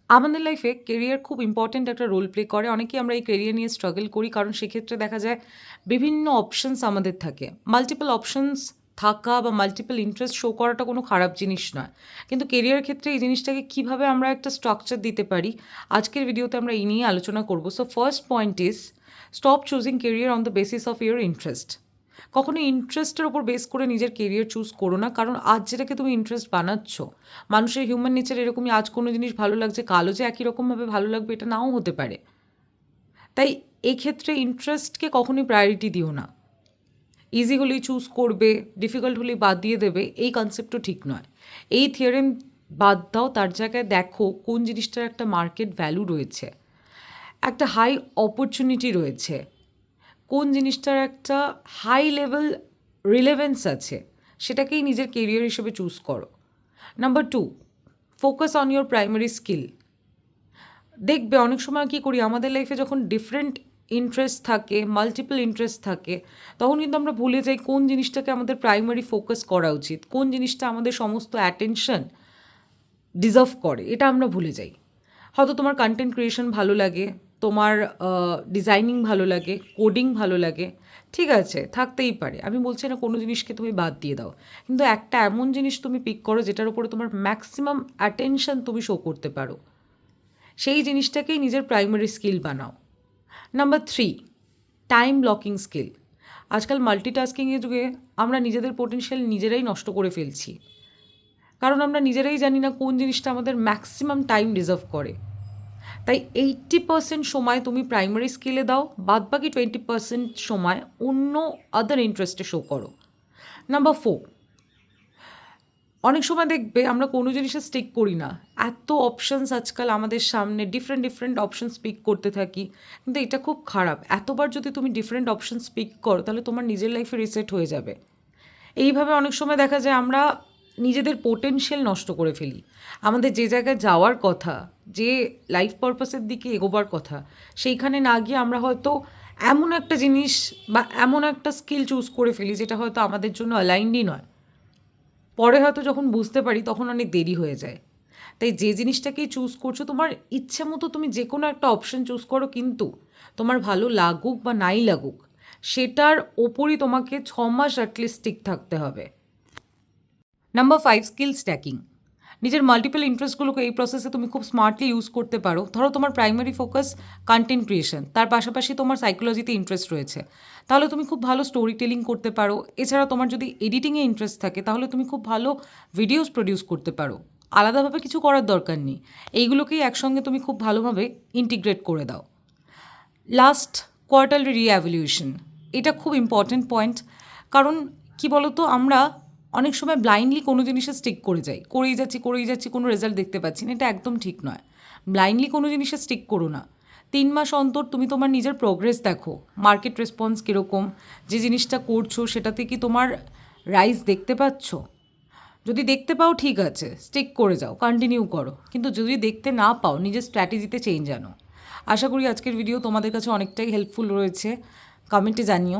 আমাদের লাইফে কেরিয়ার খুব ইম্পর্ট্যান্ট একটা রোল প্লে করে। অনেকেই আমরা এই কেরিয়ার নিয়ে স্ট্রাগল করি, কারণ সেক্ষেত্রে দেখা যায় বিভিন্ন অপশনস আমাদের থাকে। মাল্টিপল অপশনস থাকা বা মাল্টিপল ইন্টারেস্ট শো করাটা কোনো খারাপ জিনিস নয়, কিন্তু কেরিয়ারের ক্ষেত্রে এই জিনিসটাকে কীভাবে আমরা একটা স্ট্রাকচার দিতে পারি, আজকের ভিডিওতে আমরা এই নিয়ে আলোচনা করব। So first point is stop choosing career on the basis of your interest. কখনো ইন্টারেস্টের ওপর বেস করে নিজের কেরিয়ার চুজ করো না, কারণ আজ যেটাকে তুমি ইন্টারেস্ট বানাচ্ছ, মানুষের হিউম্যান নেচার এরকমই, আজ কোনো জিনিস ভালো লাগছে কালও যে একই রকমভাবে ভালো লাগবে এটা নাও হতে পারে। তাই এই ক্ষেত্রে ইন্টারেস্টকে কখনোই প্রায়োরিটি দিও না। ইজি হলেই চুজ করবে, ডিফিকাল্ট হলেই বাদ দিয়ে দেবে, এই কনসেপ্টও ঠিক নয়। এই থিওরেম বাদ দাও, তার জায়গায় দেখো কোন জিনিসটার একটা মার্কেট ভ্যালু রয়েছে, একটা হাই অপরচুনিটি রয়েছে, কোন জিনিসটার একটা হাই লেভেল রিলেভেন্স আছে, সেটাকেই নিজের কেরিয়ার হিসেবে চুজ করো। Number 2, focus on your primary skill. দেখবে অনেক সময় কী করি, আমাদের লাইফে যখন ডিফারেন্ট ইন্টারেস্ট থাকে, মাল্টিপল ইন্টারেস্ট থাকে, তখন কিন্তু আমরা ভুলে যাই কোন জিনিসটাকে আমাদের প্রাইমারি ফোকাস করা উচিত, কোন জিনিসটা আমাদের সমস্ত অ্যাটেনশন ডিজার্ভ করে, এটা আমরা ভুলে যাই। হয়তো তোমার কন্টেন্ট ক্রিয়েশন ভালো লাগে, তোমার ডিজাইনিং ভালো লাগে, কোডিং ভালো লাগে, ঠিক আছে, থাকতেই পারে, আমি বলছি না কোনো জিনিসকে তুমি বাদ দিয়ে দাও, কিন্তু একটা এমন জিনিস তুমি পিক করো যেটার উপরে তোমার ম্যাক্সিমাম অ্যাটেনশন তুমি শো করতে পারো, সেই জিনিসটাকেই নিজের প্রাইমারি স্কিল বানাও। Number 3, time blocking skill. আজকাল মাল্টিটাস্কিংয়ের যুগে আমরা নিজেদের পোটেনশিয়াল নিজেরাই নষ্ট করে ফেলছি, কারণ আমরা নিজেরাই জানি না কোন জিনিসটা আমাদের ম্যাক্সিমাম টাইম ডিজার্ভ করে। তাই 80% সময় তুমি প্রাইমারি স্কিলে দাও, বাদ বাকি 20% সময় অন্য আদার ইন্টারেস্টে শো করো। নাম্বার 4, অনেক সময় দেখবে আমরা কোনো জিনিসে স্টিক করি না, এত অপশানস আজকাল আমাদের সামনে, ডিফারেন্ট অপশানস পিক করতে থাকি, কিন্তু এটা খুব খারাপ। এতবার যদি তুমি ডিফারেন্ট অপশানস পিক করো তাহলে তোমার নিজের লাইফে রিসেট হয়ে যাবে। এইভাবে অনেক সময় দেখা যায় আমরা নিজেদের পোটেনশিয়াল নষ্ট করে ফেলি। আমাদের যে জায়গায় যাওয়ার কথা, যে লাইফ পারপাসের দিকে এগোবার কথা, সেইখানে না গিয়ে আমরা হয়তো এমন একটা জিনিস বা এমন একটা স্কিল চুজ করে ফেলি যেটা হয়তো আমাদের জন্য অ্যালাইন্ডই নয়। পরে হয়তো যখন বুঝতে পারি তখন অনেক দেরি হয়ে যায়। তাই যে জিনিসটাকেই চুজ করছো, তোমার ইচ্ছে মতো তুমি যে কোনো একটা অপশন চুজ করো, কিন্তু তোমার ভালো লাগুক বা নাই লাগুক, সেটার ওপরই তোমাকে 6 মাস অ্যাটলিস্ট ঠিক থাকতে হবে। Number 5, skill stacking. নিজের মাল্টিপল ইন্টারেস্টগুলোকে এই প্রসেসে তুমি খুব স্মার্টলি ইউজ করতে পারো। ধরো তোমার প্রাইমারি ফোকাস কন্টেন্ট ক্রিয়েশন, তার পাশাপাশি তোমার সাইকোলজিতে ইন্টারেস্ট রয়েছে, তাহলে তুমি খুব ভালো স্টোরি টেলিং করতে পারো। এছাড়া তোমার যদি এডিটিংয়ে ইন্টারেস্ট থাকে তাহলে তুমি খুব ভালো ভিডিওস প্রডিউস করতে পারো। আলাদাভাবে কিছু করার দরকার নেই, এইগুলোকেই একসঙ্গে তুমি খুব ভালোভাবে ইন্টিগ্রেট করে দাও। Last, quarterly reevaluation. এটা খুব ইম্পর্ট্যান্ট পয়েন্ট, কারণ কি বলতো, আমরা অনেক সময় ব্লাইন্ডলি কোনো জিনিসে স্টিক করেই যাচ্ছি, কোনো রেজাল্ট দেখতে পাচ্ছি না, এটা একদম ঠিক নয়। ব্লাইন্ডলি কোনো জিনিসে স্টিক করো না। 3 মাস অন্তর তুমি তোমার নিজের প্রোগ্রেস দেখো, মার্কেট রেসপন্স কীরকম, যে জিনিসটা করছো সেটাতে কি তোমার রাইজ দেখতে পাচ্ছ। যদি দেখতে পাও ঠিক আছে, স্টিক করে যাও, কন্টিনিউ করো, কিন্তু যদি দেখতে না পাও নিজের স্ট্র্যাটেজিতে চেঞ্জ আনো। আশা করি আজকের ভিডিও তোমাদের কাছে অনেকটাই হেল্পফুল রয়েছে, কমেন্টে জানিও।